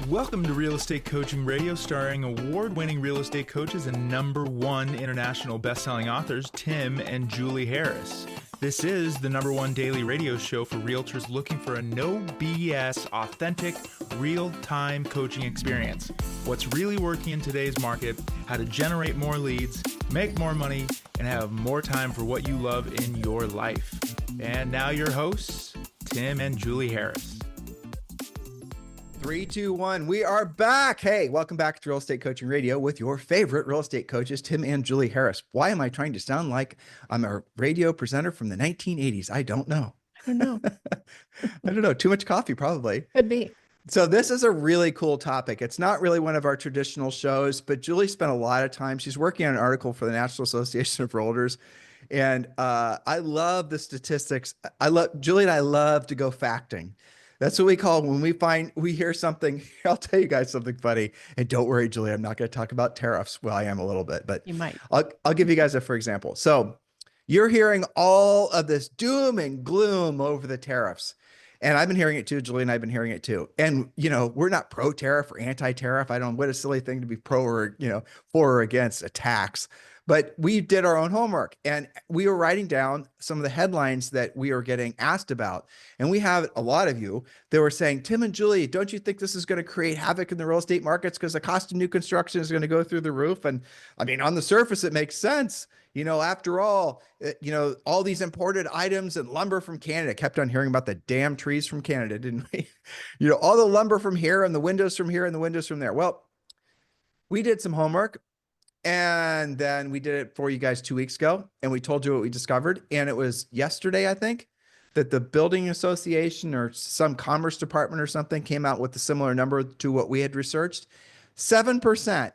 Welcome to Real Estate Coaching Radio, starring award-winning real estate coaches and #1 international best-selling authors, Tim and Julie Harris. This is the #1 daily radio show for realtors looking for a no BS, authentic, real-time coaching experience. What's really working in today's market, how to generate more leads, make more money, and have more time for what you love in your life. And now your hosts, Tim and Julie Harris. 3, 2, 1. We are back. Hey, welcome back to Real Estate Coaching Radio with your favorite real estate coaches, Tim and Julie Harris. Why am I trying to sound like I'm a radio presenter from the 1980s? I don't know. I don't know. Too much coffee, probably. Could be. So this is a really cool topic. It's not really one of our traditional shows, but Julie spent a lot of time. She's working on an article for the National Association of Realtors. And I love the statistics. Julie and I love to go facting. That's what we call when we hear something. I'll tell you guys something funny. And don't worry, Julie, I'm not going to talk about tariffs. Well, I am a little bit, but You might. I'll give you guys a for example. So you're hearing all of this doom and gloom over the tariffs. And I've been hearing it too. Julie and I've been hearing it too. And, we're not pro-tariff or anti-tariff. What a silly thing to be pro or, for or against a tax. But we did our own homework and we were writing down some of the headlines that we were getting asked about. And we have a lot of you that were saying, Tim and Julie, don't you think this is going to create havoc in the real estate markets because the cost of new construction is going to go through the roof? And on the surface, it makes sense. After all, all these imported items and lumber from Canada. Kept on hearing about the damn trees from Canada, didn't we? All the lumber from here and the windows from here and the windows from there. Well, we did some homework. And then we did it for you guys 2 weeks ago, and we told you what we discovered. And it was yesterday, I think, that the building association or some commerce department or something came out with a similar number to what we had researched. 7%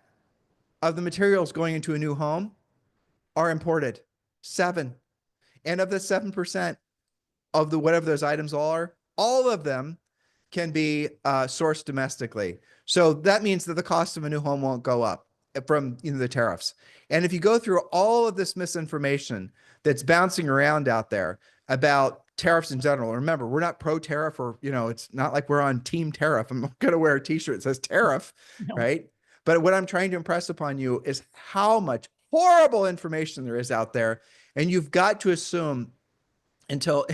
of the materials going into a new home are imported. 7. And of the 7% of the whatever those items are, all of them can be sourced domestically. So that means that the cost of a new home won't go up from the tariffs. And if you go through all of this misinformation that's bouncing around out there about tariffs in general, remember, we're not pro-tariff or, it's not like we're on team tariff. I'm going to wear a t-shirt that says tariff, right? But what I'm trying to impress upon you is how much horrible information there is out there. And you've got to assume until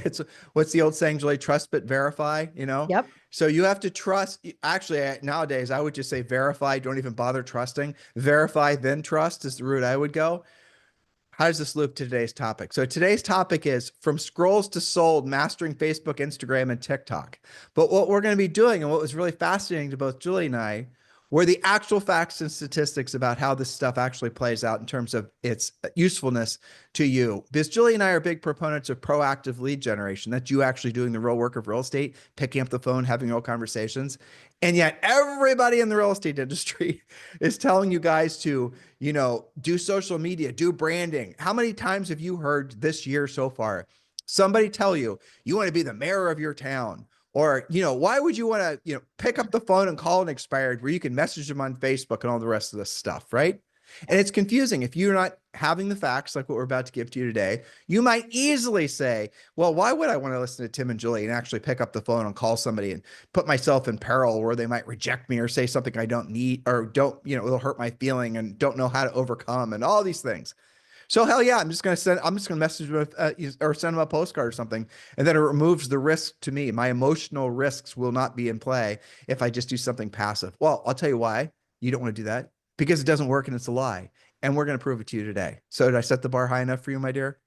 what's the old saying, Julie, trust but verify, Yep. So you have to trust. Actually, nowadays, I would just say verify. Don't even bother trusting. Verify, then trust is the route I would go. How does this loop to today's topic? So today's topic is from scrolls to sold, mastering Facebook, Instagram, and TikTok. But what we're going to be doing and what was really fascinating to both Julie and I were the actual facts and statistics about how this stuff actually plays out in terms of its usefulness to you. Because Julie and I are big proponents of proactive lead generation. That's you actually doing the real work of real estate, picking up the phone, having real conversations. And yet everybody in the real estate industry is telling you guys to, do social media, do branding. How many times have you heard this year so far somebody tell you, you want to be the mayor of your town? Or, why would you want to, pick up the phone and call an expired where you can message them on Facebook and all the rest of this stuff, right? And it's confusing. If you're not having the facts like what we're about to give to you today, you might easily say, well, why would I want to listen to Tim and Julie and actually pick up the phone and call somebody and put myself in peril where they might reject me or say something I don't need or don't, it'll hurt my feeling and don't know how to overcome and all these things. So hell yeah, I'm just going to message them or send them a postcard or something. And then it removes the risk to me. My emotional risks will not be in play if I just do something passive. Well, I'll tell you why you don't want to do that, because it doesn't work and it's a lie. And we're going to prove it to you today. So did I set the bar high enough for you, my dear?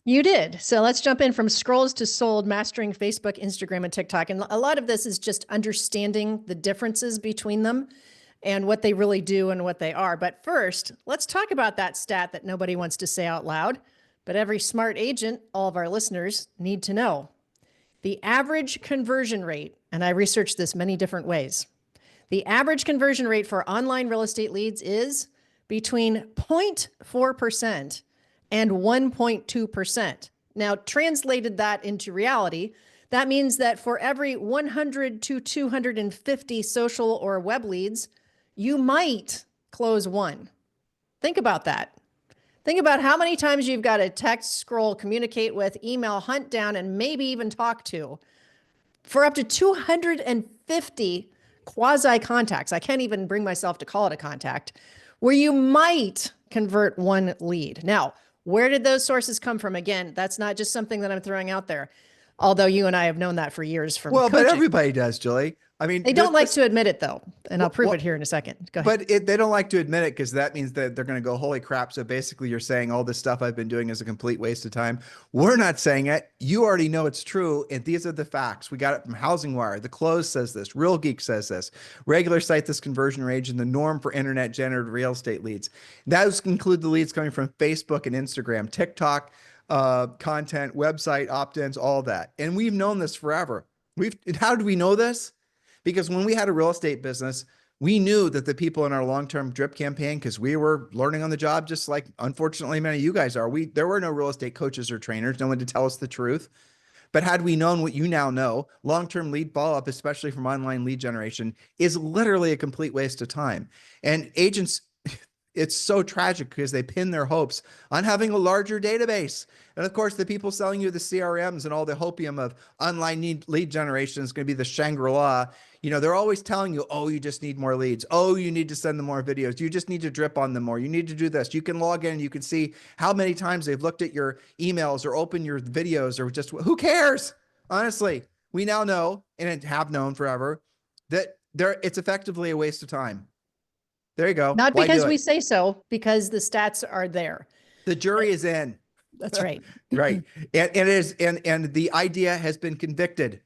You did. So let's jump in from scrolls to sold, mastering Facebook, Instagram, and TikTok. And a lot of this is just understanding the differences between them and what they really do and what they are. But first, let's talk about that stat that nobody wants to say out loud, but every smart agent, all of our listeners, need to know. The average conversion rate, and I researched this many different ways, the average conversion rate for online real estate leads is between 0.4% and 1.2%. Now, translated that into reality, that means that for every 100 to 250 social or web leads, you might close one. Think about that. Think about how many times you've got to text, scroll, communicate with, email, hunt down, and maybe even talk to for up to 250 quasi contacts. I can't even bring myself to call it a contact, where you might convert one lead. Now, where did those sources come from? Again, that's not just something that I'm throwing out there. Although you and I have known that for years from Well, but coaching. everybody does, Julie. I mean, They don't like to admit it though. And I'll prove it here in a second. Go ahead. But they don't like to admit it because that means that they're going to go, holy crap. So basically you're saying all this stuff I've been doing is a complete waste of time. We're not saying it. You already know it's true. And these are the facts. We got it from Housing Wire. The Close says this. Real Geek says this. Regular cite this conversion range and the norm for internet generated real estate leads. Those include the leads coming from Facebook and Instagram, TikTok, content, website, opt-ins, all that. And we've known this forever. How do we know this? Because when we had a real estate business, we knew that the people in our long-term drip campaign, because we were learning on the job, just like unfortunately many of you guys are, there were no real estate coaches or trainers, no one to tell us the truth. But had we known what you now know, long-term lead follow-up, especially from online lead generation, is literally a complete waste of time. And agents, it's so tragic because they pin their hopes on having a larger database. And of course, the people selling you the CRMs and all the hopium of online lead generation is going to be the Shangri-La. You know, they're always telling you, oh, you just need more leads. Oh, you need to send them more videos. You just need to drip on them more. You need to do this. You can log in and you can see how many times they've looked at your emails or opened your videos or just, who cares? Honestly, we now know and have known forever that it's effectively a waste of time. There you go. Not because we say so, because the stats are there. The jury is in. That's right. Right. And it is, and the idea has been convicted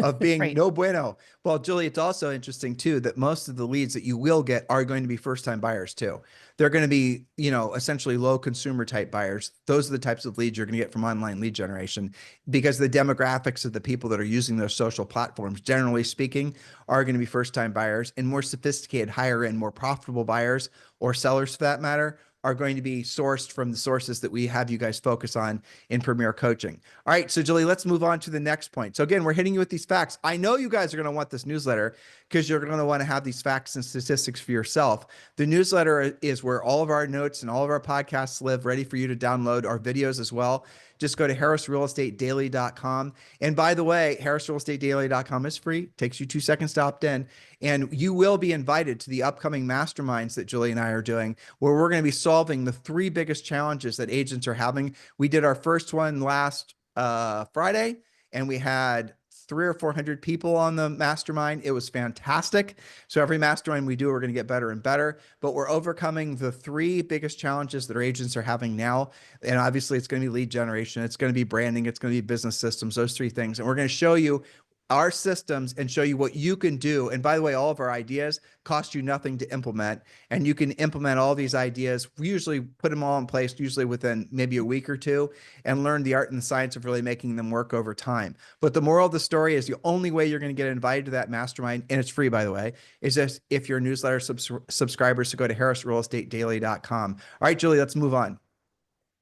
of being Right. no bueno. Well, Julie, it's also interesting too, that most of the leads that you will get are going to be first-time buyers too. They're going to be, you know, essentially low consumer type buyers. Those are the types of leads you're going to get from online lead generation because the demographics of the people that are using those social platforms, generally speaking, are going to be first-time buyers, and more sophisticated, higher end, more profitable buyers or sellers for that matter are going to be sourced from the sources that we have you guys focus on in Premier Coaching. All right, so Julie, let's move on to the next point. So again, we're hitting you with these facts. I know you guys are going to want this newsletter because you're going to want to have these facts and statistics for yourself. The newsletter is where all of our notes and all of our podcasts live, ready for you to download, our videos as well. Just go to harrisrealestatedaily.com. And by the way, harrisrealestatedaily.com is free. Takes you 2 seconds to opt in. And you will be invited to the upcoming masterminds that Julie and I are doing, where we're going to be solving the 3 biggest challenges that agents are having. We did our first one last Friday, and we had 300 or 400 people on the mastermind. It was fantastic. So every mastermind we do, we're going to get better and better, but we're overcoming the 3 biggest challenges that our agents are having now. And obviously it's going to be lead generation. It's going to be branding. It's going to be business systems, those 3 things. And we're going to show you our systems and show you what you can do. And by the way, all of our ideas cost you nothing to implement, and you can implement all these ideas. We usually put them all in place, usually within maybe a week or 2, and learn the art and the science of really making them work over time. But the moral of the story is the only way you're going to get invited to that mastermind, and it's free, by the way, is this if you're a newsletter subscriber. So go to harrisrealestatedaily.com. All right, Julie, let's move on.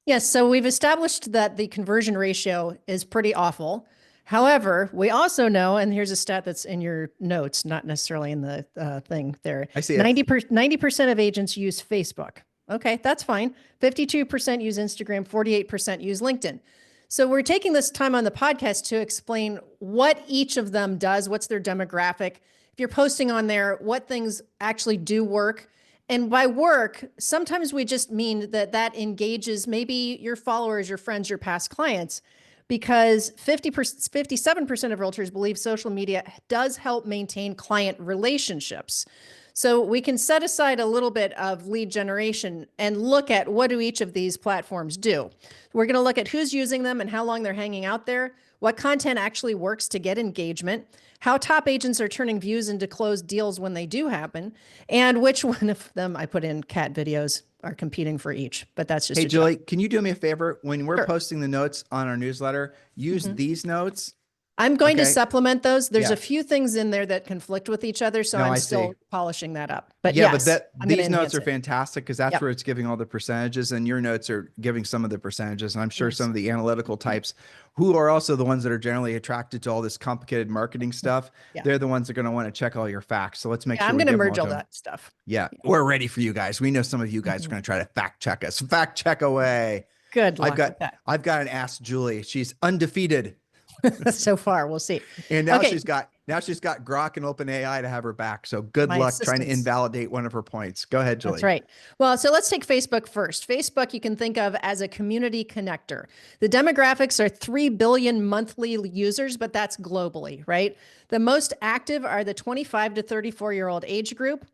Yes. So we've established that the conversion ratio is pretty awful. However, we also know, and here's a stat that's in your notes, not necessarily in the thing there. I see it. 90% of agents use Facebook. Okay, that's fine. 52% use Instagram, 48% use LinkedIn. So we're taking this time on the podcast to explain what each of them does, what's their demographic. If you're posting on there, what things actually do work. And by work, sometimes we just mean that engages maybe your followers, your friends, your past clients, because 57% of realtors believe social media does help maintain client relationships. So we can set aside a little bit of lead generation and look at what do each of these platforms do. We're going to look at who's using them and how long they're hanging out there, what content actually works to get engagement, how top agents are turning views into closed deals when they do happen, and which one of them, I put in cat videos, are competing for each. But that's just Hey, Julie, can you do me a favor? When we're posting the notes on our newsletter, use these notes. I'm going to supplement those. There's Yeah. a few things in there that conflict with each other, so No, I'm I still see. polishing that up. But Yeah, yes, but I'm gonna these notes enhance are it. fantastic because that's Yep. where it's giving all the percentages, and your notes are giving some of the percentages. And I'm sure Yes. some of the analytical types, who are also the ones that are generally attracted to all this complicated marketing stuff, Yeah. they're the ones that are going to want to check all your facts. So let's make Yeah, sure I'm we going to give them merge all all to 'em. that stuff. Yeah, we're ready for you guys. We know some of you guys are going to try to fact check us. Fact check away. Good luck I've with got an Ask Julie. She's undefeated. that. So far, we'll see. And now Okay. she's got Now she's got Grok and OpenAI to have her back. So good My luck trying to assistants. invalidate one of her points. Go ahead, Julie. That's right. Well, so let's take Facebook first. Facebook, you can think of as a community connector. The demographics are 3 billion monthly users, but that's globally, right? The most active are the 25 to 34-year-old age group.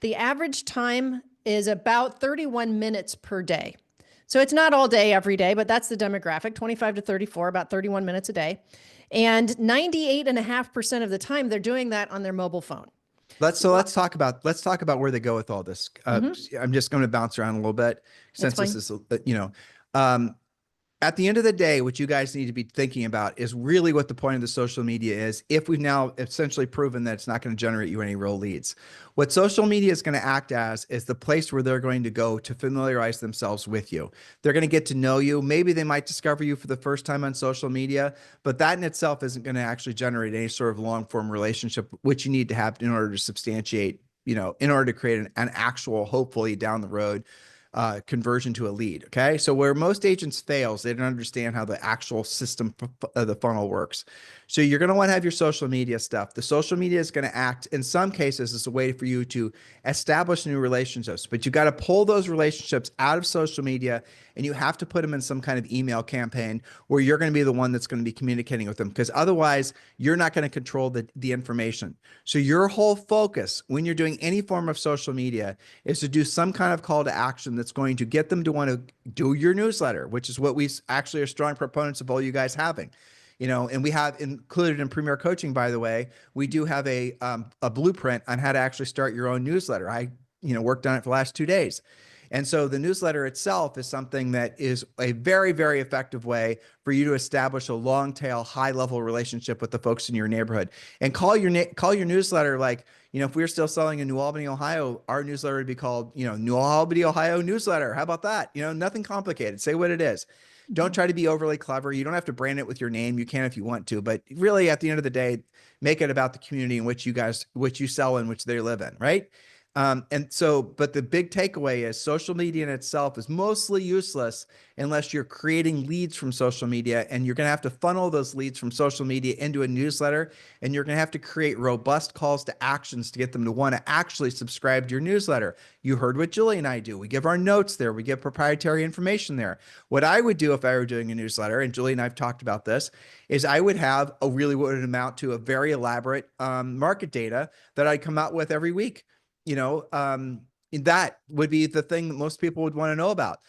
The average time is about 31 minutes per day. So it's not all day every day, but that's the demographic, 25 to 34, about 31 minutes a day. And 98.5% of the time, they're doing that on their mobile phone. Let's talk about where they go with all this. I'm just going to bounce around a little bit since this is, at the end of the day, what you guys need to be thinking about is really what the point of the social media is. If we've now essentially proven that it's not going to generate you any real leads, what social media is going to act as is the place where they're going to go to familiarize themselves with you. They're going to get to know you. Maybe they might discover you for the first time on social media, but that in itself isn't going to actually generate any sort of long form relationship, which you need to have in order to substantiate, in order to create an actual, hopefully down the road, conversion to a lead. Okay. So where most agents fails, they don't understand how the actual system of the funnel works. So you're going to want to have your social media stuff. The social media is going to act in some cases as a way for you to establish new relationships, but you got to pull those relationships out of social media and you have to put them in some kind of email campaign where you're going to be the one that's going to be communicating with them, because otherwise you're not going to control the information. So your whole focus when you're doing any form of social media is to do some kind of call to action that's going to get them to want to do your newsletter, which is what we actually are strong proponents of all you guys having. And we have included in Premier Coaching, by the way, we do have a blueprint on how to actually start your own newsletter. I, worked on it for the last 2 days. And so the newsletter itself is something that is a very, very effective way for you to establish a long tail, high level relationship with the folks in your neighborhood. And call your newsletter like, if we were still selling in New Albany, Ohio, our newsletter would be called, New Albany, Ohio newsletter. How about that? Nothing complicated. Say what it is. Don't try to be overly clever. You don't have to brand it with your name. You can if you want to, but really at the end of the day, make it about the community in which you sell in, which they live in, right? But the big takeaway is social media in itself is mostly useless unless you're creating leads from social media, and you're going to have to funnel those leads from social media into a newsletter, and you're going to have to create robust calls to actions to get them to want to actually subscribe to your newsletter. You heard what Julie and I do. We give our notes there. We give proprietary information there. What I would do if I were doing a newsletter, and Julie and I have talked about this, is I would have what would amount to a very elaborate market data that I'd come out with every week. That would be the thing that most people would want to know about.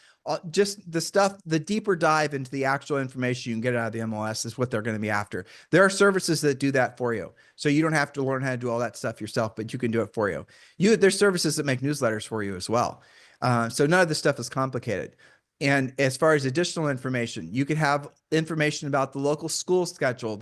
Just the deeper dive into the actual information you can get out of the MLS is what they're going to be after. There are services that do that for you. So you don't have to learn how to do all that stuff yourself, but you can do it for you. There's services that make newsletters for you as well. So none of this stuff is complicated. And as far as additional information, you could have information about the local school schedule,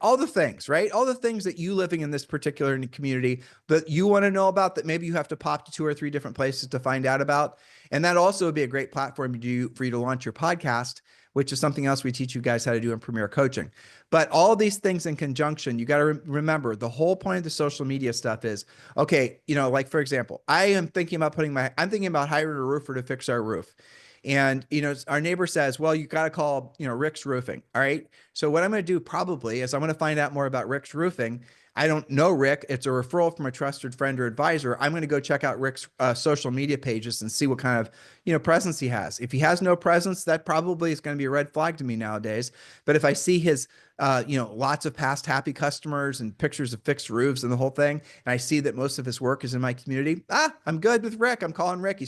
all the things, right? All the things that you living in this particular community that you want to know about that maybe you have to pop to 2 or 3 different places to find out about. And that also would be a great platform for you to launch your podcast, which is something else we teach you guys how to do in Premier Coaching. But all these things in conjunction, you got to remember the whole point of the social media stuff is, okay, like for example, I'm thinking about hiring a roofer to fix our roof. And, our neighbor says, well, you got to call, Rick's Roofing. All right. So what I'm going to do probably is I'm going to find out more about Rick's Roofing. I don't know Rick. It's a referral from a trusted friend or advisor. I'm going to go check out Rick's social media pages and see what kind of, presence he has. If he has no presence, that probably is going to be a red flag to me nowadays. But if I see his, lots of past happy customers and pictures of fixed roofs and the whole thing, and I see that most of his work is in my community, I'm good with Rick. I'm calling Rick.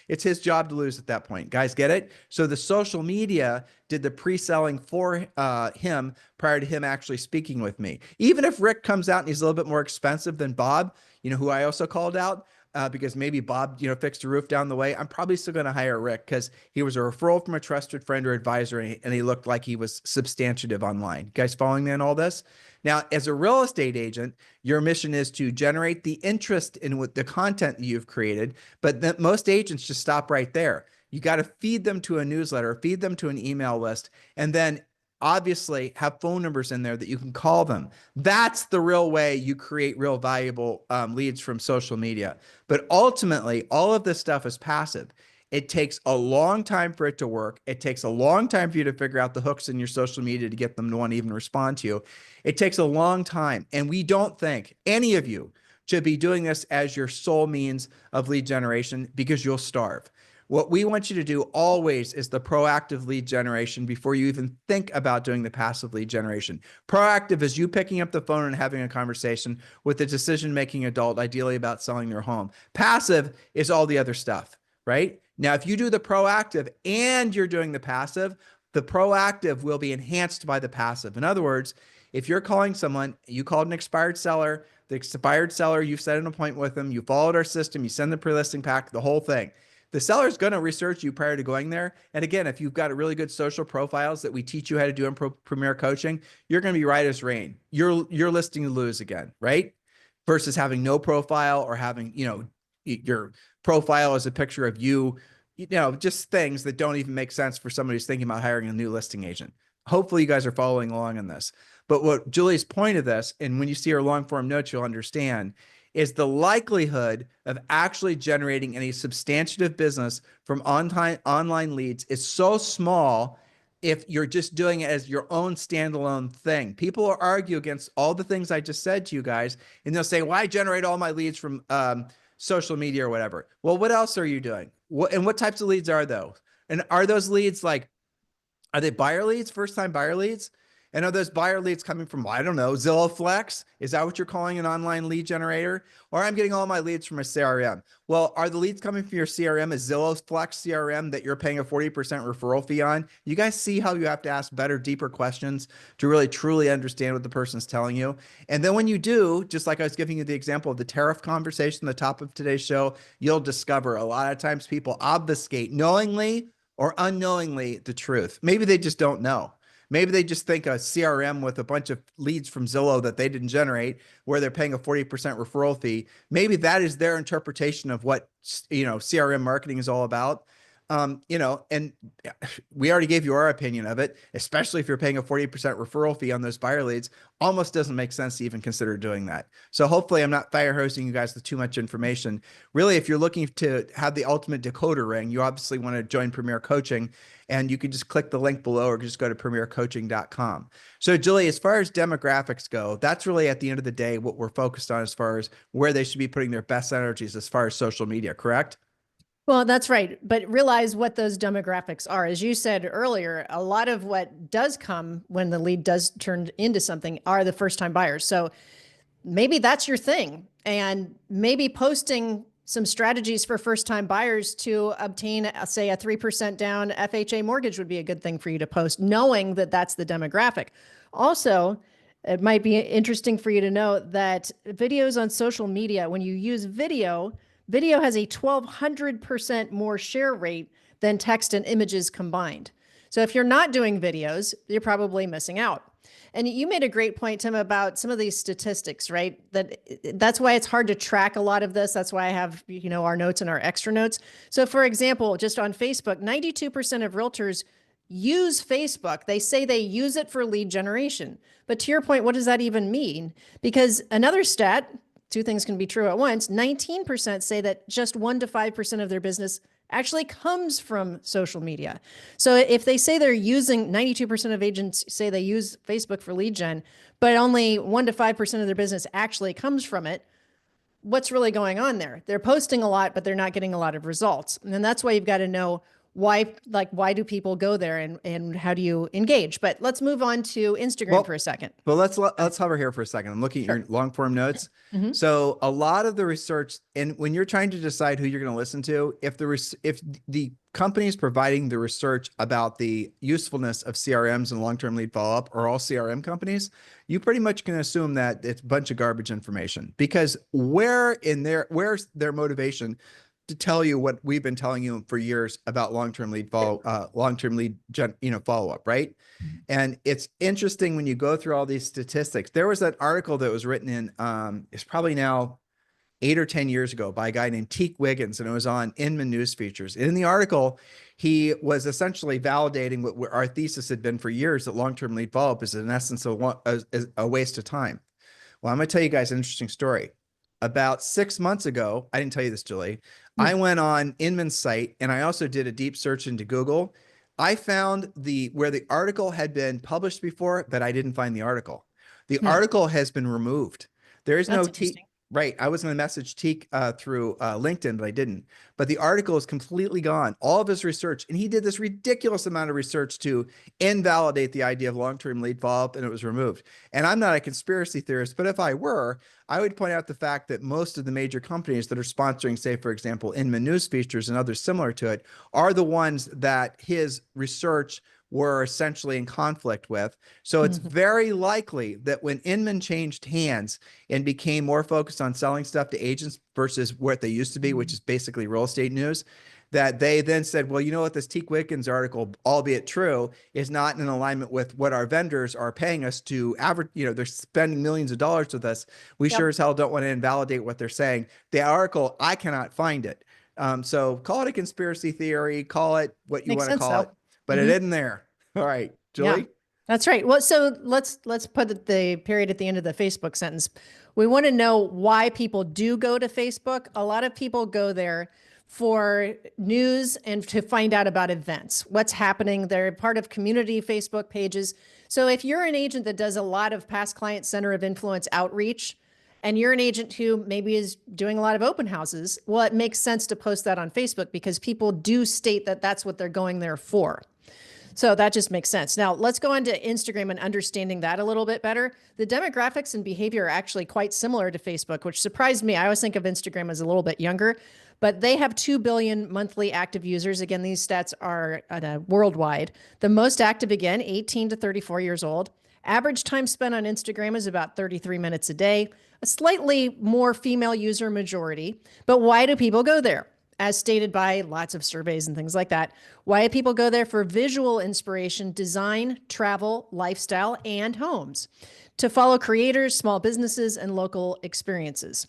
It's his job to lose at that point. Guys, get it? So the social media did the pre-selling for him prior to him actually speaking with me. Even if Rick comes out and he's a little bit more expensive than Bob, who I also called out, because maybe Bob, fixed a roof down the way, I'm probably still going to hire Rick because he was a referral from a trusted friend or advisor, and he looked like he was substantive online. You guys following me on all this? Now, as a real estate agent, your mission is to generate the interest in what the content that you've created, but most agents just stop right there. You got to feed them to a newsletter, feed them to an email list, and then obviously have phone numbers in there that you can call them. That's the real way you create real valuable leads from social media. But ultimately, all of this stuff is passive. It takes a long time for it to work. It takes a long time for you to figure out the hooks in your social media to get them to want to even respond to you. It takes a long time. And we don't think any of you should be doing this as your sole means of lead generation, because you'll starve. What we want you to do always is the proactive lead generation before you even think about doing the passive lead generation. Proactive is you picking up the phone and having a conversation with a decision-making adult, ideally about selling their home. Passive is all the other stuff, right? Now, if you do the proactive and you're doing the passive, the proactive will be enhanced by the passive. In other words, if you're calling someone, you called an expired seller, the expired seller, you've set an appointment with them, you followed our system, you send the pre-listing pack, the whole thing. The seller is going to research you prior to going there. And again, if you've got really good social profiles that we teach you how to do in Premier Coaching, you're going to be right as rain. You're listing to lose again, right? Versus having no profile or having, your profile as a picture of you, just things that don't even make sense for somebody who's thinking about hiring a new listing agent. Hopefully you guys are following along on this. But what Julie's point of this, and when you see her long form notes, you'll understand, is the likelihood of actually generating any substantive business from online leads is so small if you're just doing it as your own standalone thing. People will argue against all the things I just said to you guys, and they'll say, why generate all my leads from social media or whatever? Well, what else are you doing? What types of leads are those? And are those leads are they buyer leads, first-time buyer leads? And are those buyer leads coming from, I don't know, Zillow Flex? Is that what you're calling an online lead generator? Or I'm getting all my leads from a CRM. Well, are the leads coming from your CRM, a Zillow Flex CRM that you're paying a 40% referral fee on? You guys see how you have to ask better, deeper questions to really truly understand what the person's telling you. And then when you do, just like I was giving you the example of the tariff conversation, the top of today's show, you'll discover a lot of times people obfuscate knowingly or unknowingly the truth. Maybe they just don't know. Maybe they just think a CRM with a bunch of leads from Zillow that they didn't generate, where they're paying a 40% referral fee. Maybe that is their interpretation of what, CRM marketing is all about. And we already gave you our opinion of it, especially if you're paying a 40% referral fee on those buyer leads. Almost doesn't make sense to even consider doing that. So hopefully I'm not fire hosing you guys with too much information. Really, if you're looking to have the ultimate decoder ring, you obviously want to join Premier Coaching, and you can just click the link below or just go to premiercoaching.com. So Julie, as far as demographics go, that's really at the end of the day what we're focused on as far as where they should be putting their best energies as far as social media, correct? Well, that's right. But realize what those demographics are. As you said earlier, a lot of what does come when the lead does turn into something are the first-time buyers. So maybe that's your thing. And maybe posting some strategies for first-time buyers to obtain, say, a 3% down FHA mortgage would be a good thing for you to post, knowing that that's the demographic. Also, it might be interesting for you to know that videos on social media, when you use video has a 1,200% more share rate than text and images combined. So if you're not doing videos, you're probably missing out. And you made a great point, Tim, about some of these statistics, right? That's why it's hard to track a lot of this. That's why I have, our notes and our extra notes. So for example, just on Facebook, 92% of realtors use Facebook. They say they use it for lead generation. But to your point, what does that even mean? Because another stat, two things can be true at once. 19% say that just 1 to 5% of their business actually comes from social media. So if they say they're using, 92% of agents say they use Facebook for lead gen, but only 1 to 5% of their business actually comes from it, what's really going on there? They're posting a lot, but they're not getting a lot of results. And that's why you've got to know why do people go there, and how do you engage? But let's move on to Instagram for a second. But let's hover here for a second. I'm looking at your long form notes. Mm-hmm. So a lot of the research, and when you're trying to decide who you're going to listen to, if the company is providing the research about the usefulness of CRMs and long-term lead follow-up, or all CRM companies, you pretty much can assume that it's a bunch of garbage information, because where's their motivation to tell you what we've been telling you for years about long-term lead follow-up, right? And it's interesting when you go through all these statistics. There was an article that was written in, it's probably now 8 or 10 years ago, by a guy named Teak Wiggins, and it was on Inman News Features. And in the article, he was essentially validating what our thesis had been for years, that long-term lead follow-up is in essence a waste of time. Well, I'm going to tell you guys an interesting story. about 6 months ago, I didn't tell you this, Julie. I went on Inman's site and I also did a deep search into Google. I found where the article had been published before, but I didn't find the article. The article has been removed. There is no interesting. Right. I was going to message Teak through LinkedIn, but I didn't. But the article is completely gone. All of his research, and he did this ridiculous amount of research to invalidate the idea of long-term lead follow-up, and it was removed. And I'm not a conspiracy theorist, but if I were, I would point out the fact that most of the major companies that are sponsoring, say, for example, Inman News Features and others similar to it, are the ones that his research were essentially in conflict with. So it's very likely that when Inman changed hands and became more focused on selling stuff to agents versus what they used to be, which is basically real estate news, that they then said, well, you know what, this Teak Wiggins article, albeit true, is not in alignment with what our vendors are paying us to average. They're spending millions of dollars with us. We sure as hell don't want to invalidate what they're saying. The article, I cannot find it. So call it a conspiracy theory, call it what you want to call it, but it isn't there. All right, Julie. Yeah, that's right. Well, so let's put the period at the end of the Facebook sentence. We want to know why people do go to Facebook. A lot of people go there for news and to find out about events, what's happening. They're part of community Facebook pages. So if you're an agent that does a lot of past client center of influence outreach, and you're an agent who maybe is doing a lot of open houses, well, it makes sense to post that on Facebook because people do state that that's what they're going there for. So that just makes sense. Now let's go on to Instagram and understanding that a little bit better. The demographics and behavior are actually quite similar to Facebook, which surprised me. I always think of Instagram as a little bit younger, but they have 2 billion monthly active users. Again, these stats are worldwide. The most active, again, 18 to 34 years old. Average time spent on Instagram is about 33 minutes a day, a slightly more female user majority. But why do people go there? As stated by lots of surveys and things like that, why do people go there? For visual inspiration, design, travel, lifestyle, and homes, to follow creators, small businesses, and local experiences.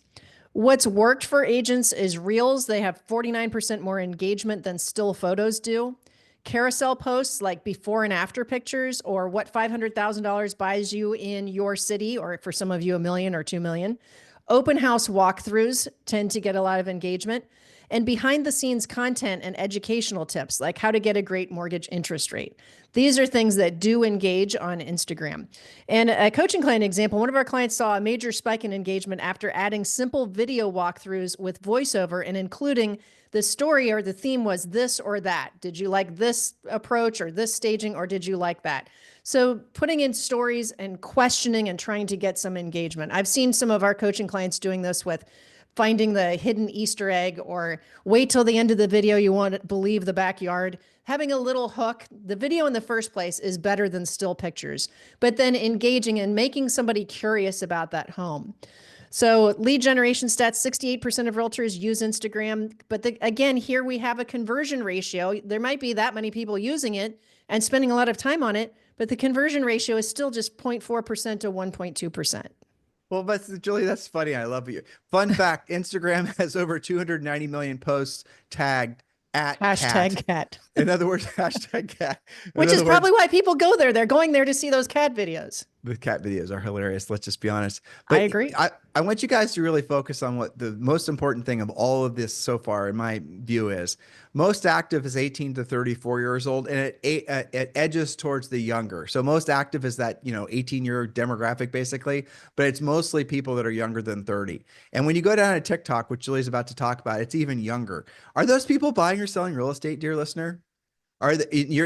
What's worked for agents is Reels. They have 49% more engagement than still photos do. Carousel posts like before and after pictures, or what $500,000 buys you in your city, or for some of you, $1 million or $2 million. Open house walkthroughs tend to get a lot of engagement. And behind the scenes content and educational tips, like how to get a great mortgage interest rate. These are things that do engage on Instagram. And a coaching client example, one of our clients saw a major spike in engagement after adding simple video walkthroughs with voiceover and including the story or the theme was this or that. Did you like this approach or this staging, or did you like that? So putting in stories and questioning and trying to get some engagement. I've seen some of our coaching clients doing this with finding the hidden Easter egg, or wait till the end of the video, you won't believe the backyard. Having a little hook. The video in the first place is better than still pictures, but then engaging and making somebody curious about that home. So lead generation stats, 68% of realtors use Instagram. But again, here we have a conversion ratio. There might be that many people using it and spending a lot of time on it, but the conversion ratio is still just 0.4% to 1.2%. Well, but Julie, that's funny. I love you. Fun fact, Instagram has over 290 million posts tagged at #cat. In other words, #cat. Which is probably why people go there. They're going there to see those cat videos. The cat videos are hilarious. Let's just be honest. But I agree. I want you guys to really focus on what the most important thing of all of this so far, in my view, is. Most active is 18 to 34 years old, and it edges towards the younger. So most active is that 18-year demographic basically, but it's mostly people that are younger than 30. And when you go down to TikTok, which Julie's about to talk about, it's even younger. Are those people buying or selling real estate, dear listener?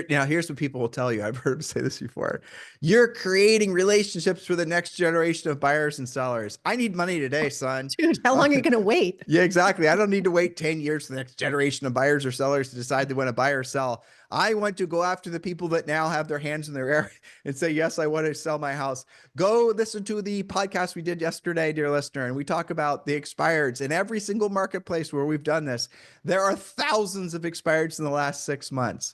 Now here's what people will tell you. I've heard them say this before. You're creating relationships for the next generation of buyers and sellers. I need money today, son. Dude, how long are you going to wait? Yeah, exactly. I don't need to wait 10 years for the next generation of buyers or sellers to decide they want to buy or sell. I want to go after the people that now have their hands in their air and say, yes, I want to sell my house. Go listen to the podcast we did yesterday, dear listener, and we talk about the expireds. In every single marketplace where we've done this, there are thousands of expireds in the last 6 months.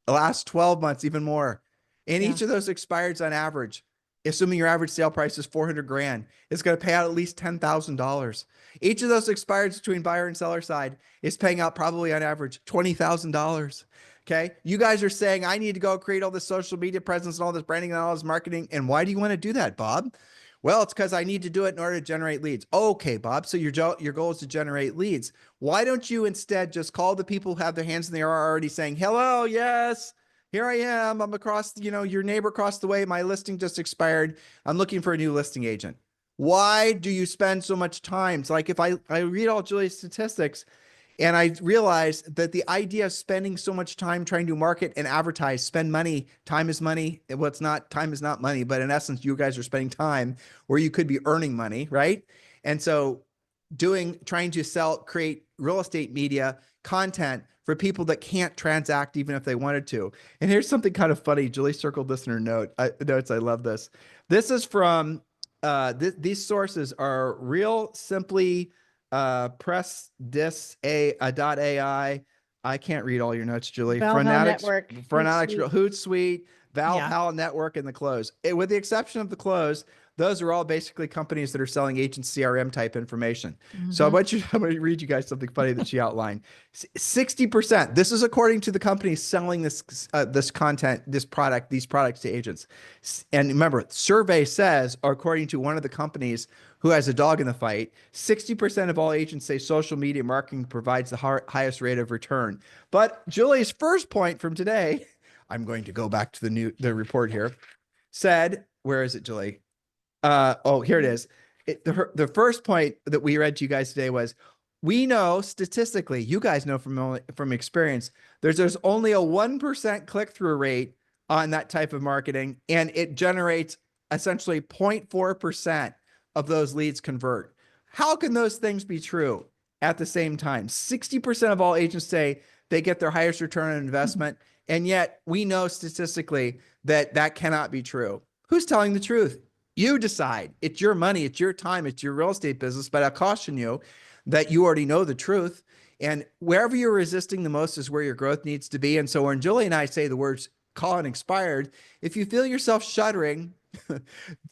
The last 12 months, even more. And each of those expireds on average, assuming your average sale price is 400 grand, is going to pay out at least $10,000. Each of those expireds between buyer and seller side is paying out probably on average $20,000. Okay. You guys are saying, I need to go create all this social media presence and all this branding and all this marketing. And why do you want to do that, Bob? Well, it's because I need to do it in order to generate leads. Okay, Bob. So your goal is to generate leads. Why don't you instead just call the people who have their hands in the air already saying, hello, yes, here I am. I'm across, your neighbor across the way. My listing just expired. I'm looking for a new listing agent. Why do you spend so much time? It's like if I read all Julie's statistics, and I realized that the idea of spending so much time trying to market and advertise, spend money, time is money. Well, it's not, time is not money, but in essence, you guys are spending time where you could be earning money, right? And so trying to create real estate media content for people that can't transact even if they wanted to. And here's something kind of funny. Julie circled this in her notes. I love this. This is from, these sources are Real Simply, press dis AI. I can't read all your notes, Julie. Valhalla Network, Hootsuite, Valhalla Network, and the close. With the exception of the close, those are all basically companies that are selling agent CRM type information. So I'm going to read you guys something funny that she outlined. 60%. This is according to the companies selling this content, these products to agents. And remember, survey says, according to one of the companies who has a dog in the fight, 60% of all agents say social media marketing provides the highest rate of return. But Julie's first point from today, I'm going to go back to the report here, said, where is it, Julie? Oh, here it is. The first point that we read to you guys today was, we know statistically, you guys know from experience, there's only a 1% click-through rate on that type of marketing, and it generates essentially 0.4% of those leads convert. How can those things be true at the same time? 60% of all agents say they get their highest return on investment, and yet we know statistically that cannot be true. Who's telling the truth? You decide. It's your money, it's your time, it's your real estate business, but I caution you that you already know the truth. And wherever you're resisting the most is where your growth needs to be. And so when Julie and I say the words call and expired, if you feel yourself shuddering,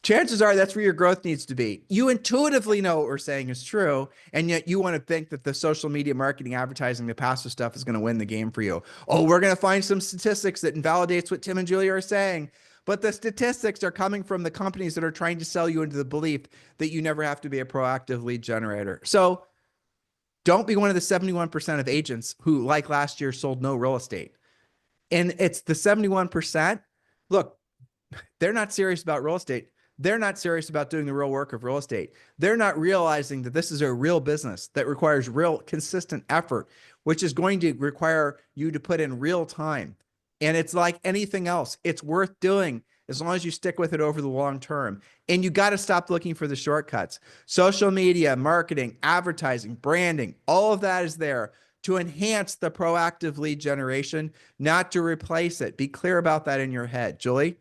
chances are that's where your growth needs to be. You intuitively know what we're saying is true, and yet you want to think that the social media marketing, advertising, the passive stuff is going to win the game for you. Oh, we're going to find some statistics that invalidates what Tim and Julie are saying. But the statistics are coming from the companies that are trying to sell you into the belief that you never have to be a proactive lead generator. So don't be one of the 71% of agents who, like last year, sold no real estate. And it's the 71%. Look, they're not serious about real estate. They're not serious about doing the real work of real estate. They're not realizing that this is a real business that requires real consistent effort, which is going to require you to put in real time. And it's like anything else. It's worth doing as long as you stick with it over the long term. And you got to stop looking for the shortcuts. Social media, marketing, advertising, branding, all of that is there to enhance the proactive lead generation, not to replace it. Be clear about that in your head. Julie?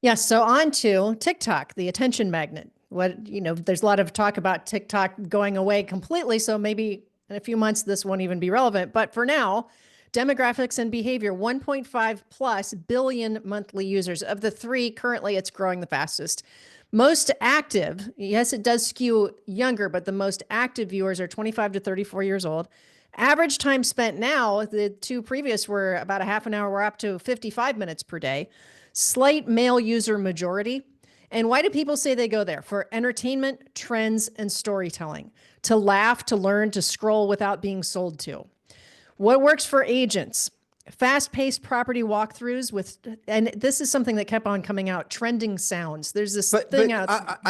Yes. So on to TikTok, the attention magnet. There's a lot of talk about TikTok going away completely. So maybe in a few months, this won't even be relevant. But for now, demographics and behavior, 1.5 plus billion monthly users. Of the three, currently it's growing the fastest. Most active, yes, it does skew younger, but the most active viewers are 25 to 34 years old. Average time spent now, the two previous were about a half an hour, we're up to 55 minutes per day. Slight male user majority. And why do people say they go there? For entertainment, trends, and storytelling. To laugh, to learn, to scroll without being sold to. What works for agents? Fast-paced property walkthroughs and this is something that kept on coming out, trending sounds. There's this thing out.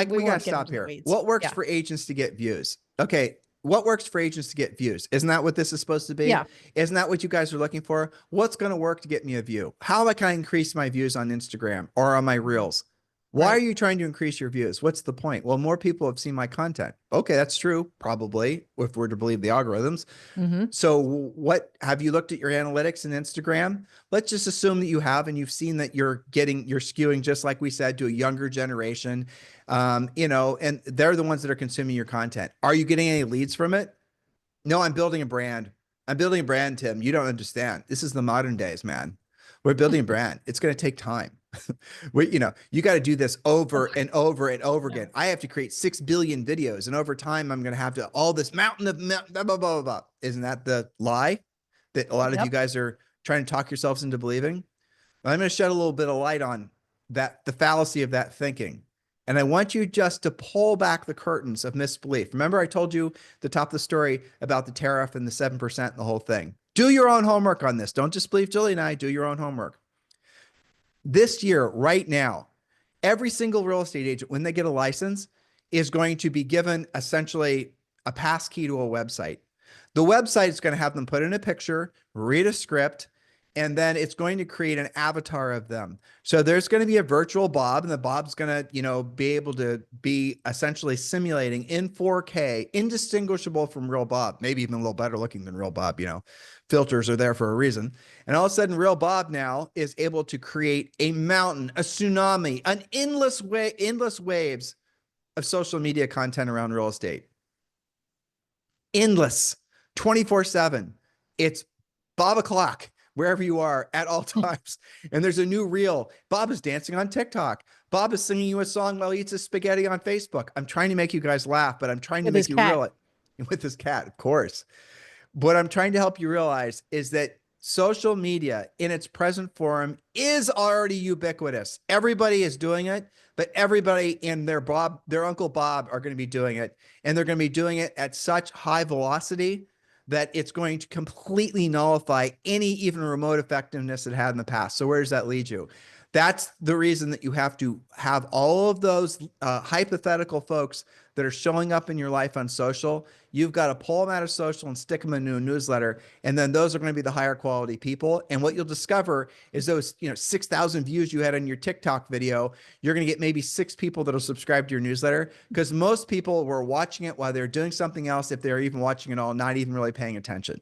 We got to stop here. What works for agents to get views? Okay. What works for agents to get views? Isn't that what this is supposed to be? Yeah. Isn't that what you guys are looking for? What's going to work to get me a view? How can I increase my views on Instagram or on my Reels? Why are you trying to increase your views? What's the point? Well, more people have seen my content. Okay, that's true, probably, if we're to believe the algorithms. So have you looked at your analytics in Instagram? Let's just assume that you have, and you've seen that you're skewing, just like we said, to a younger generation, and they're the ones that are consuming your content. Are you getting any leads from it? No, I'm building a brand. I'm building a brand, Tim. You don't understand. This is the modern days, man. We're building a brand. It's going to take time. You got to do this over and over and over again. I have to create 6 billion videos, and over time, I'm going to have all this mountain of blah, blah, blah, blah, blah. Isn't that the lie that a lot of you guys are trying to talk yourselves into believing? I'm going to shed a little bit of light on that, the fallacy of that thinking. And I want you just to pull back the curtains of misbelief. Remember, I told you the top of the story about the tariff and the 7% and the whole thing. Do your own homework on this. Don't just believe Julie and I. Do your own homework. This year, right now, every single real estate agent, when they get a license, is going to be given essentially a pass key to a website. The website is going to have them put in a picture, read a script, and then it's going to create an avatar of them. So there's going to be a virtual Bob, and the Bob's going to, be able to be essentially simulating in 4K, indistinguishable from real Bob, maybe even a little better looking than real Bob. Filters are there for a reason. And all of a sudden, real Bob now is able to create a mountain, a tsunami, an endless waves of social media content around real estate. Endless, 24/7. It's Bob o'clock wherever you are at all times. And there's a new reel. Bob is dancing on TikTok. Bob is singing you a song while he eats his spaghetti on Facebook. I'm trying to make you guys laugh, but I'm trying to make you realize with his cat, of course. What I'm trying to help you realize is that social media in its present form is already ubiquitous. Everybody is doing it, but everybody and their Uncle Bob are going to be doing it. And they're going to be doing it at such high velocity that it's going to completely nullify any even remote effectiveness it had in the past. So where does that lead you? That's the reason that you have to have all of those hypothetical folks that are showing up in your life on social. You've got to pull them out of social and stick them in a newsletter. And then those are going to be the higher quality people. And what you'll discover is those 6,000 views you had on your TikTok video, you're going to get maybe 6 people that'll subscribe to your newsletter, because most people were watching it while they're doing something else, if they're even watching it all, not even really paying attention.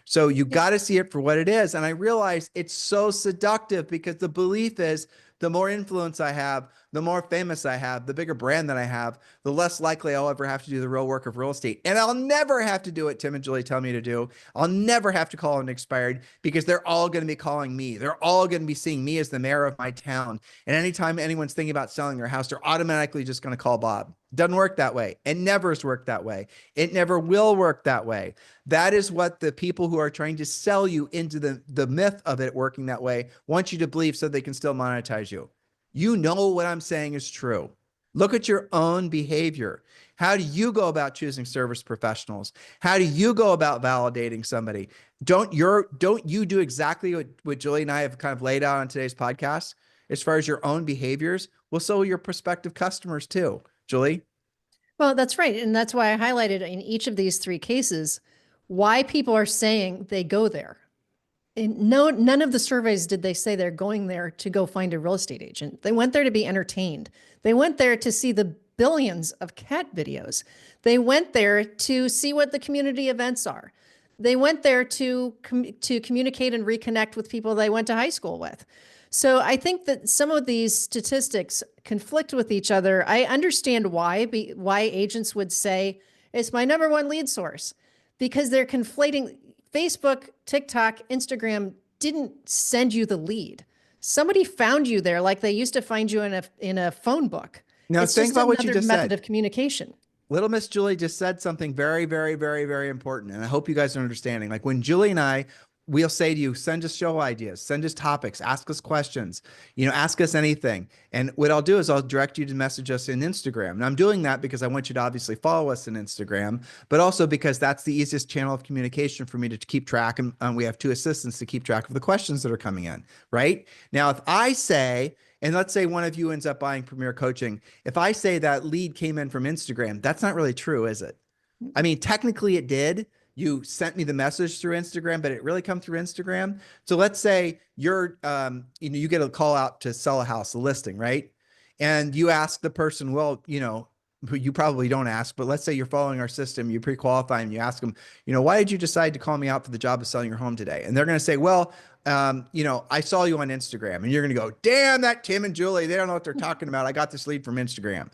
So you got to see it for what it is. And I realize it's so seductive, because the belief is the more influence I have, the more famous I have, the bigger brand that I have, the less likely I'll ever have to do the real work of real estate. And I'll never have to do what Tim and Julie tell me to do. I'll never have to call an expired, because they're all going to be calling me. They're all going to be seeing me as the mayor of my town. And anytime anyone's thinking about selling their house, they're automatically just going to call Bob. Doesn't work that way. It never has worked that way. It never will work that way. That is what the people who are trying to sell you into the myth of it working that way want you to believe, so they can still monetize you. You know what I'm saying is true. Look at your own behavior. How do you go about choosing service professionals? How do you go about validating somebody? Don't you do exactly what Julie and I have kind of laid out on today's podcast as far as your own behaviors? Well, so will your prospective customers too. Julie? Well, that's right. And that's why I highlighted in each of these 3 cases why people are saying they go there. And none of the surveys did they say they're going there to go find a real estate agent. They went there to be entertained. They went there to see the billions of cat videos. They went there to see what the community events are. They went there to communicate and reconnect with people they went to high school with. So I think that some of these statistics conflict with each other. I understand why agents would say it's my number 1 lead source, because they're conflating. Facebook, TikTok, Instagram didn't send you the lead. Somebody found you there, like they used to find you in a phone book. Now think about what you just method said. of communication. Little Miss Julie just said something very, very, very, very important. And I hope you guys are understanding. Like when Julie and I, we'll say to you, send us show ideas, send us topics, ask us questions, ask us anything. And what I'll do is I'll direct you to message us in Instagram. And I'm doing that because I want you to obviously follow us in Instagram, but also because that's the easiest channel of communication for me to keep track. And we have 2 assistants to keep track of the questions that are coming in, right? Now, if I say, and let's say one of you ends up buying Premier Coaching, if I say that lead came in from Instagram, that's not really true, is it? I mean, technically it did. You sent me the message through Instagram, but it really come through Instagram. So let's say you're, you get a call out to sell a house, a listing, right? And you ask the person, well, you probably don't ask, but let's say you're following our system, you pre-qualify, and you ask them, why did you decide to call me out for the job of selling your home today? And they're going to say, well, I saw you on Instagram. And you're going to go, damn, that Tim and Julie, they don't know what they're talking about. I got this lead from Instagram.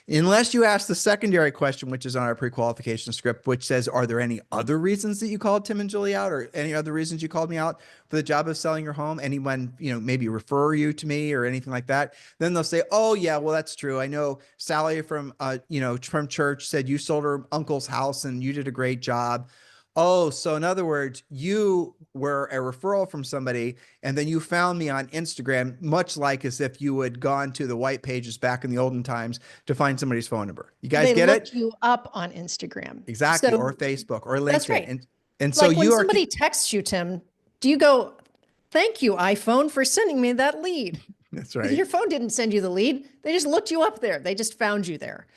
Unless you ask the secondary question, which is on our pre-qualification script, which says, are there any other reasons that you called Tim and Julie out, or any other reasons you called me out for the job of selling your home? Anyone, maybe refer you to me or anything like that? Then they'll say, oh yeah, well, that's true. I know Sally from church said you sold her uncle's house and you did a great job. Oh, so in other words, you were a referral from somebody, and then you found me on Instagram, much like as if you had gone to the white pages back in the olden times to find somebody's phone number. You guys They get look it? you up on Instagram. Exactly. Or So Facebook or that's LinkedIn. right. And so Like when you are, somebody texts you, Tim, do you go, thank you, iPhone, for sending me that lead? that's right. Your phone didn't send you the lead. They just looked you up there. They just found you there.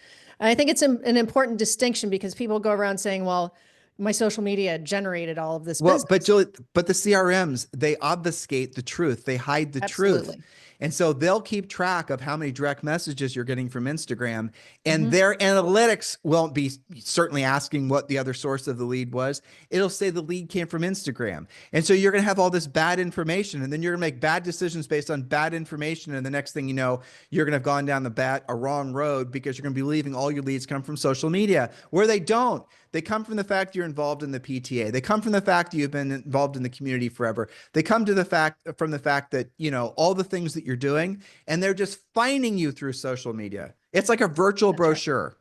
And I think it's an important distinction because people go around saying, well, my social media generated all of this Well, but business. Julie, but the CRMs, they obfuscate the truth. They hide the truth. Absolutely. And so they'll keep track of how many direct messages you're getting from Instagram, and Mhm. their analytics won't be certainly asking what the other source of the lead was. It'll say the lead came from Instagram. And so you're going to have all this bad information, and then you're going to make bad decisions based on bad information. And the next thing you know, you're going to have gone down a wrong road because you're going to be believing all your leads come from social media, where they don't. They come from the fact you're involved in the PTA. They come from the fact you've been involved in the community forever. They come to the fact from the fact that, you know, all the things that you're doing, and they're just finding you through social media. It's like a virtual That's right. brochure.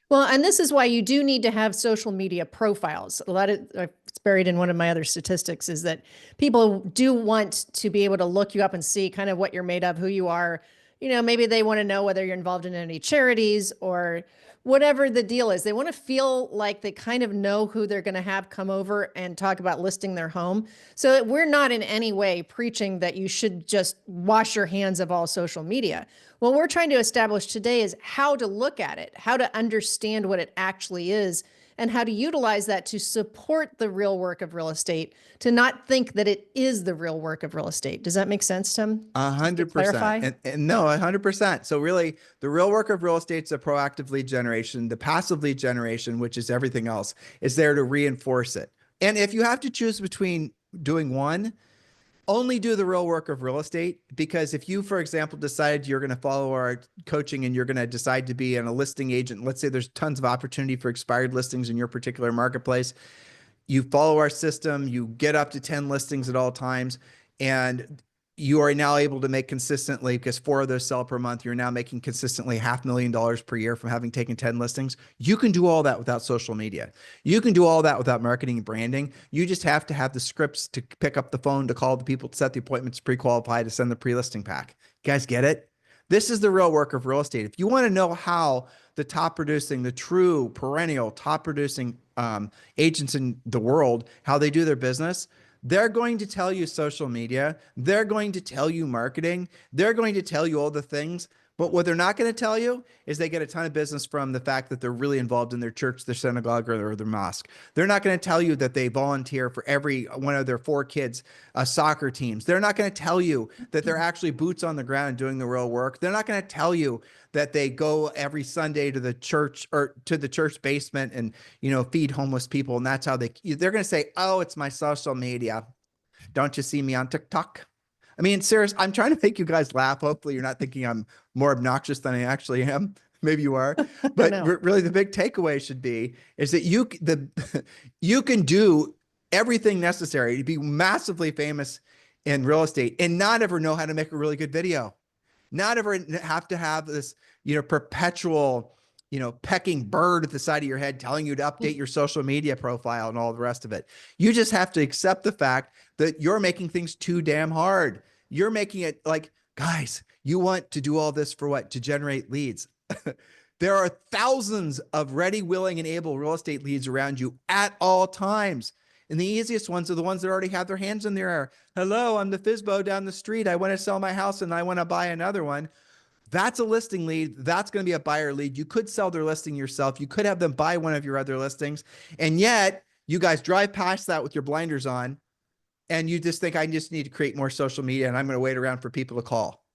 Well, and this is why you do need to have social media profiles. A lot of it's buried in one of my other statistics is that people do want to be able to look you up and see kind of what you're made of, who you are. You know, maybe they want to know whether you're involved in any charities or whatever the deal is. They want to feel like they kind of know who they're going to have come over and talk about listing their home. So we're not in any way preaching that you should just wash your hands of all social media. What we're trying to establish today is how to look at it, how to understand what it actually is, and how to utilize that to support the real work of real estate, to not think that it is the real work of real estate. Does that make sense, Tim? Just to 100%. clarify? And no, 100%. So really the real work of real estate is the proactive lead generation. The passive lead generation, which is everything else, is there to reinforce it. And if you have to choose between doing one, only do the real work of real estate. Because if you, for example, decided you're going to follow our coaching and you're going to decide to be a listing agent, let's say there's tons of opportunity for expired listings in your particular marketplace. You follow our system, you get up to 10 listings at all times, and you are now able to make consistently, because 4 of those sell per month, you're now making consistently $500,000 per year from having taken 10 listings. You can do all that without social media. You can do all that without marketing and branding. You just have to have the scripts to pick up the phone, to call the people, to set the appointments, pre-qualify, to send the pre-listing pack. You guys get it? This is the real work of real estate. If you want to know how the top producing, the true perennial top producing agents in the world, how they do their business, they're going to tell you social media. They're going to tell you marketing. They're going to tell you all the things. But what they're not going to tell you is they get a ton of business from the fact that they're really involved in their church, their synagogue, or their mosque. They're not going to tell you that they volunteer for every one of their 4 kids' soccer teams. They're not going to tell you that they're actually boots on the ground doing the real work. They're not going to tell you that they go every Sunday to the church or to the church basement and, you know, feed homeless people. And that's how they're going to say, oh, it's my social media. Don't you see me on TikTok? I mean, serious, I'm trying to make you guys laugh. Hopefully you're not thinking I'm more obnoxious than I actually am. Maybe you are, but really the big takeaway should be is that you can do everything necessary to be massively famous in real estate and not ever know how to make a really good video. Not ever have to have this, you know, perpetual, you know, pecking bird at the side of your head telling you to update your social media profile and all the rest of it. You just have to accept the fact that you're making things too damn hard. You're making it like, guys, you want to do all this for what? To generate leads. There are thousands of ready, willing, and able real estate leads around you at all times. And the easiest ones are the ones that already have their hands in the air. Hello, I'm the FSBO down the street. I want to sell my house and I want to buy another one. That's a listing lead. That's going to be a buyer lead. You could sell their listing yourself. You could have them buy one of your other listings. And yet you guys drive past that with your blinders on and you just think, I just need to create more social media and I'm going to wait around for people to call.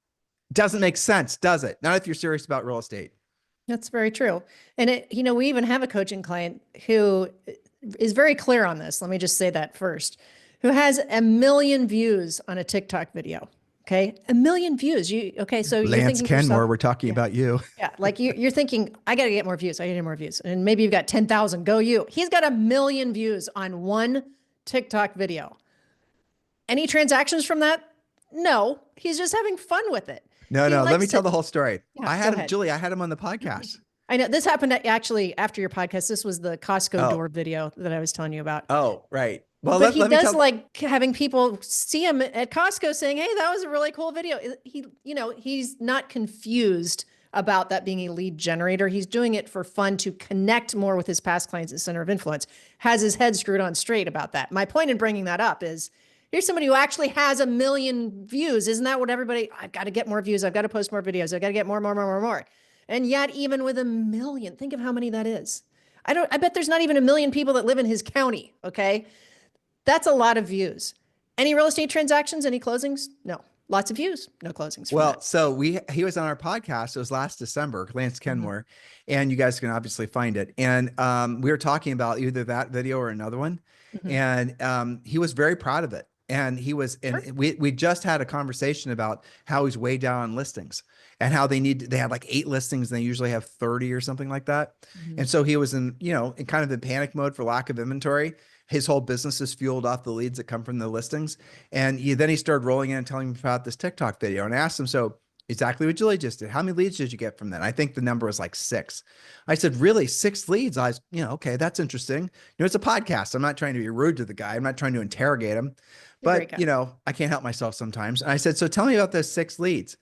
Doesn't make sense, does it? Not if you're serious about real estate. That's very true. And it, you know, we even have a coaching client who is very clear on this. Let me just say that first, who has 1 million views on a TikTok video. Okay. 1 million views. Okay. So you're Lance thinking Kenmore, we're talking about you. Yeah. Like you're thinking, I got to get more views. I got to get more views. And maybe you've got 10,000, go you. He's got 1 million views on one TikTok video. Any transactions from that? No, he's just having fun with it. No, let me tell the whole story. Yeah, I had him, Julie, I had him on the podcast. I know this happened actually after your podcast. This was the Costco Oh. door video that I was telling you about. Oh, right. Well, But he let me does tell. like having people see him at Costco saying, "Hey, that was a really cool video." He's not confused about that being a lead generator. He's doing it for fun to connect more with his past clients at Center of Influence. Has his head screwed on straight about that. My point in bringing that up is here's somebody who actually has 1 million views. Isn't that what everybody? I've got to get more views. I've got to post more videos. I've got to get more. And yet, even with 1 million, think of how many that is. I bet there's not even 1 million people that live in his county. Okay. That's a lot of views. Any real estate transactions, any closings? No. Lots of views, no closings. Well, so he was on our podcast. It was last December, Lance Kenmore, and you guys can obviously find it. And we were talking about either that video or another one, and he was very proud of it. And we just had a conversation about how he's way down on listings and how they had like 8 listings and they usually have 30 or something like that. And so he was in kind of in panic mode for lack of inventory. His whole business is fueled off the leads that come from the listings. And then he started rolling in and telling me about this TikTok video, and I asked him, so exactly what Julie just did. How many leads did you get from that? I think the number was like 6. I said, really, 6 leads? I was, okay, that's interesting. It's a podcast. I'm not trying to be rude to the guy. I'm not trying to interrogate him, but I can't help myself sometimes. And I said, so tell me about those 6 leads.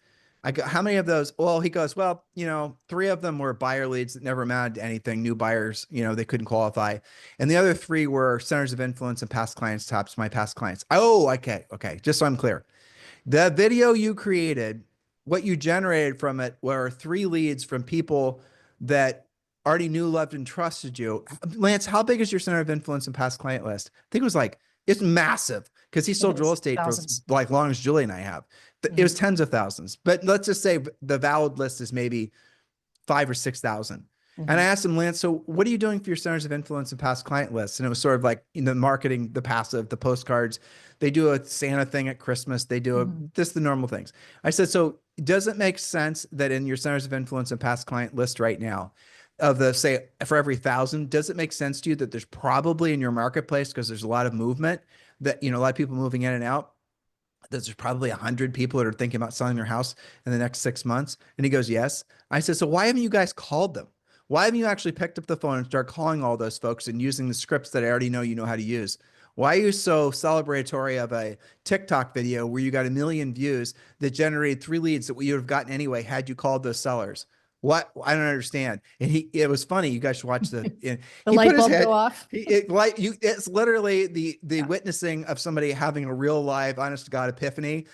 I go, how many of those? Well, he goes, well, 3 of them were buyer leads that never amounted to anything, new buyers, they couldn't qualify. And the other 3 were centers of influence and past clients, tops my past clients. Oh, okay. Just so I'm clear. The video you created, what you generated from it were 3 leads from people that already knew, loved, and trusted you. Lance, how big is your center of influence and past client list? I think it was it's massive because he sold real estate thousands. For like long as Julie and I have. It was tens of thousands, but let's just say the valid list is maybe 5,000 or 6,000. And I asked him, Lance, so what are you doing for your centers of influence and past client lists? And it was sort of like, marketing, the passive, the postcards. They do a Santa thing at Christmas. They do the normal things. I said, so does it make sense that in your centers of influence and past client list right now, of the, say, for every 1,000, does it make sense to you that there's probably in your marketplace, because there's a lot of movement, that, a lot of people moving in and out, that there's probably 100 people that are thinking about selling their house in the next 6 months? And he goes, yes. I said, so why haven't you guys called them? Why haven't you actually picked up the phone and start calling all those folks and using the scripts that I already know you know how to use? Why are you so celebratory of a TikTok video where you got 1 million views that generated 3 leads that you would have gotten anyway had you called those sellers? What? I don't understand. And it was funny. You guys should watch the light bulb go off. It's literally the witnessing of somebody having a real live, honest to God epiphany,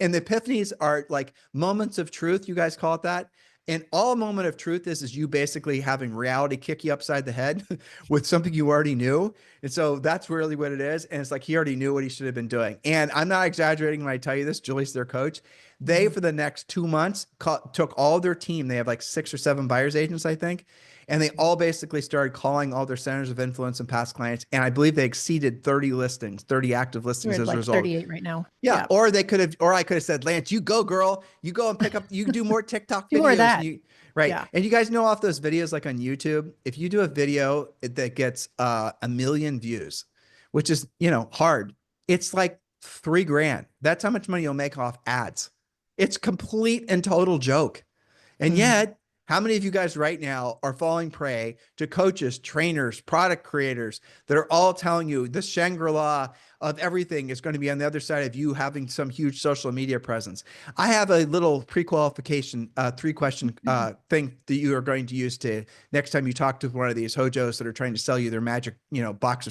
and the epiphanies are like moments of truth. You guys call it that. And all moment of truth is you basically having reality kick you upside the head with something you already knew. And so that's really what it is. And it's like, he already knew what he should have been doing. And I'm not exaggerating when I tell you this. Julie's their coach. They, for the next 2 months, took all their team. They have like 6 or 7 buyers agents, I think. And they all basically started calling all their centers of influence and past clients. And I believe they exceeded 30 listings, 30 active listings as a result. 38 right now. Yeah. Or I could have said, Lance, you go, girl, you go and pick up, you do more TikTok videos. More of that. Right. Yeah. And you guys know off those videos, like on YouTube, if you do a video that gets 1 million views, which is, hard, it's like $3,000. That's how much money you'll make off ads. It's complete and total joke. And yet, how many of you guys right now are falling prey to coaches, trainers, product creators that are all telling you this Shangri-La of everything is going to be on the other side of you having some huge social media presence? I have a little pre-qualification 3-question thing that you are going to use to next time you talk to one of these hojos that are trying to sell you their magic, box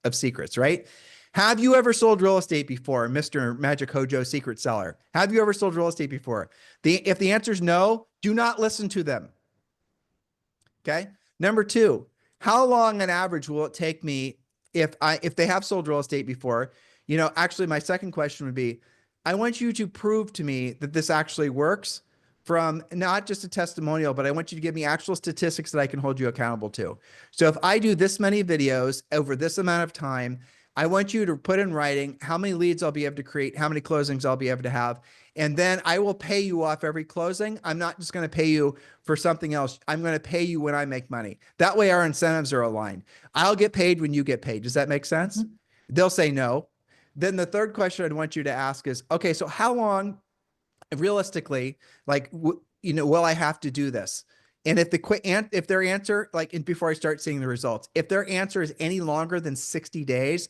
of secrets, right? Have you ever sold real estate before, Mr. Magic Hojo Secret Seller? Have you ever sold real estate before? If the answer is no, do not listen to them. Okay. Number 2, how long on average will it take me if they have sold real estate before? Actually, my second question would be, I want you to prove to me that this actually works from not just a testimonial, but I want you to give me actual statistics that I can hold you accountable to. So if I do this many videos over this amount of time, I want you to put in writing how many leads I'll be able to create, how many closings I'll be able to have. And then I will pay you off every closing. I'm not just going to pay you for something else. I'm going to pay you when I make money. That way our incentives are aligned. I'll get paid when you get paid. Does that make sense? They'll say no. Then the third question I'd want you to ask is, okay, so how long realistically, will I have to do this? And if if their answer, like before I start seeing the results, if their answer is any longer than 60 days,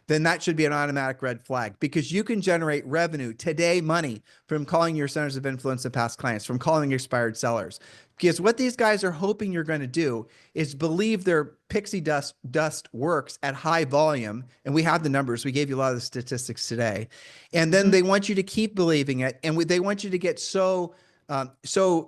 then that should be an automatic red flag, because you can generate revenue today, money, from calling your centers of influence and past clients, from calling expired sellers. Because what these guys are hoping you're going to do is believe their pixie dust works at high volume. And we have the numbers. We gave you a lot of the statistics today. And then they want you to keep believing it. And they want you to get so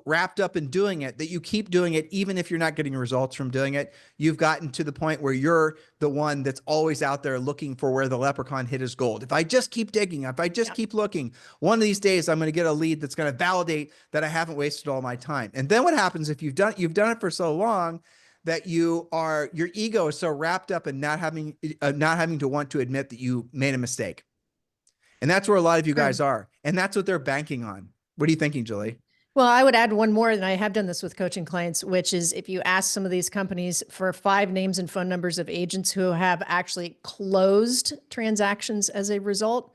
wrapped up in doing it that you keep doing it, even if you're not getting results from doing it. You've gotten to the point where you're the one that's always out there looking for where the leprechaun hid his gold. If I just keep digging, if I just keep looking, one of these days I'm going to get a lead that's going to validate that I haven't wasted all my time. And then what happens if you've done it for so long that your ego is so wrapped up in not having to want to admit that you made a mistake. And that's where a lot of you guys are. And that's what they're banking on. What are you thinking, Julie? Well, I would add one more, and I have done this with coaching clients, which is if you ask some of these companies for 5 names and phone numbers of agents who have actually closed transactions as a result,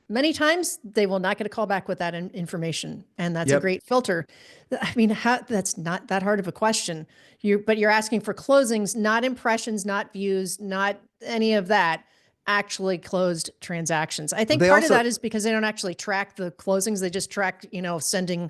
many times they will not get a call back with that information. And that's a great filter. I mean, that's not that hard of a question. But you're asking for closings, not impressions, not views, not any of that. Actually closed transactions. I think part of that is because they don't actually track the closings. They just track, sending,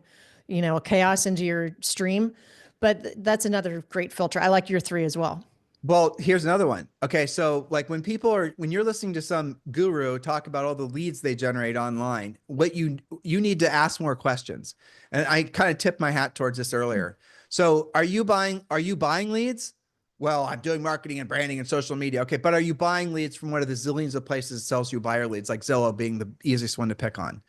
a chaos into your stream. But that's another great filter. I like your 3 as well. Well, here's another one. Okay. So like when you're listening to some guru talk about all the leads they generate online, what you need to ask more questions. And I kind of tipped my hat towards this earlier. So are you buying leads? Well, I'm doing marketing and branding and social media. Okay. But are you buying leads from one of the zillions of places that sells you buyer leads, like Zillow being the easiest one to pick on?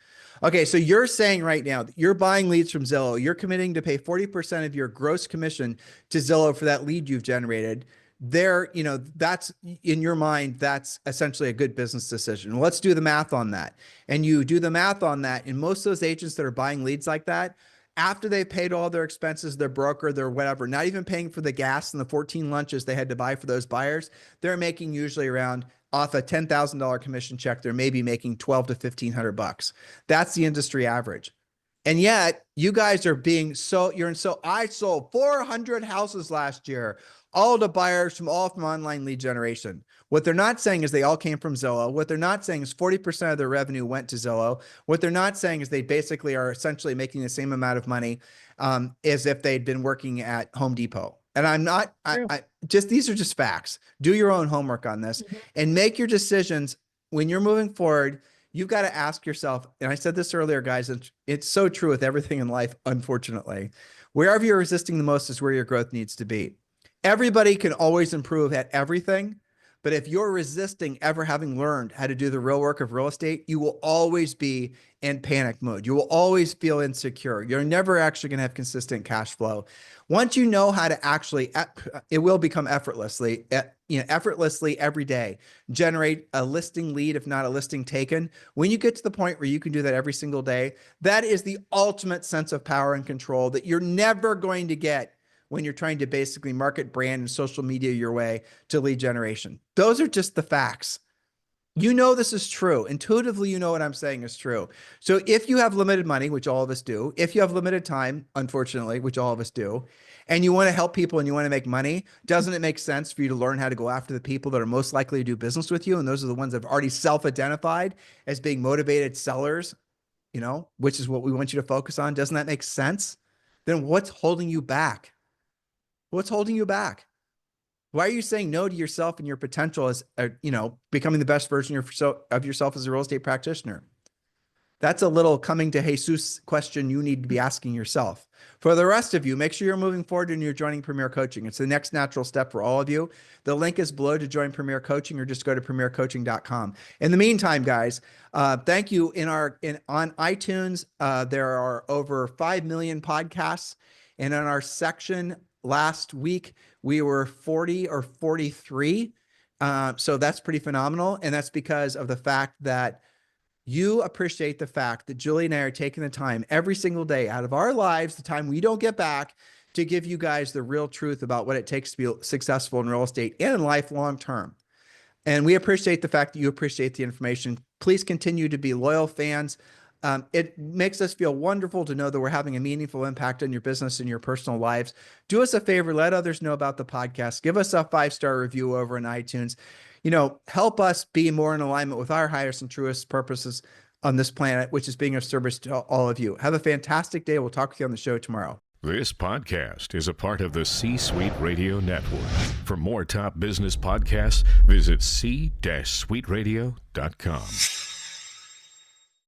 Okay. So you're saying right now that you're buying leads from Zillow. You're committing to pay 40% of your gross commission to Zillow for that lead you've generated. That's in your mind, that's essentially a good business decision. Let's do the math on that. And you do the math on that. And most of those agents that are buying leads like that, after they've paid all their expenses, their broker, their whatever, not even paying for the gas and the 14 lunches they had to buy for those buyers, they're making usually around, off a $10,000 commission check, they're maybe making $1,200 to $1,500. That's the industry average. And yet you guys are I sold 400 houses last year, all to buyers from online lead generation. What they're not saying is they all came from Zillow. What they're not saying is 40% of their revenue went to Zillow. What they're not saying is they basically are essentially making the same amount of money as if they'd been working at Home Depot. And these are just facts. Do your own homework on this and make your decisions when you're moving forward. You've got to ask yourself, and I said this earlier, guys, it's so true with everything in life, unfortunately. Wherever you're resisting the most is where your growth needs to be. Everybody can always improve at everything, but if you're resisting ever having learned how to do the real work of real estate, you will always be in panic mode. You will always feel insecure. You're never actually going to have consistent cash flow. Once you know how to actually, it will become effortlessly every day, generate a listing lead, if not a listing taken. When you get to the point where you can do that every single day, that is the ultimate sense of power and control that you're never going to get when you're trying to basically market, brand, and social media your way to lead generation. Those are just the facts. You know this is true. Intuitively, you know what I'm saying is true. So if you have limited money, which all of us do, if you have limited time, unfortunately, which all of us do, and you want to help people and you want to make money, doesn't it make sense for you to learn how to go after the people that are most likely to do business with you? And those are the ones that have already self-identified as being motivated sellers, which is what we want you to focus on. Doesn't that make sense? Then what's holding you back? What's holding you back? Why are you saying no to yourself and your potential as, becoming the best version of yourself as a real estate practitioner? That's a little coming to Jesus question you need to be asking yourself. For the rest of you, make sure you're moving forward and you're joining Premier Coaching. It's the next natural step for all of you. The link is below to join Premier Coaching, or just go to premiercoaching.com. In the meantime, guys, thank you. On iTunes, there are over 5 million podcasts. And in our section last week, we were 40 or 43. So that's pretty phenomenal. And that's because of the fact that you appreciate the fact that Julie and I are taking the time every single day out of our lives, the time we don't get back, to give you guys the real truth about what it takes to be successful in real estate and in life long term. And we appreciate the fact that you appreciate the information. Please continue to be loyal fans It makes us feel wonderful to know that we're having a meaningful impact on your business and your personal lives. Do us a favor, let others know about the podcast. Give us a 5-star review over on iTunes. Help us be more in alignment with our highest and truest purposes on this planet, which is being of service to all of you. Have a fantastic day. We'll talk with you on the show tomorrow. This podcast is a part of the C-Suite Radio Network. For more top business podcasts, visit c-suiteradio.com.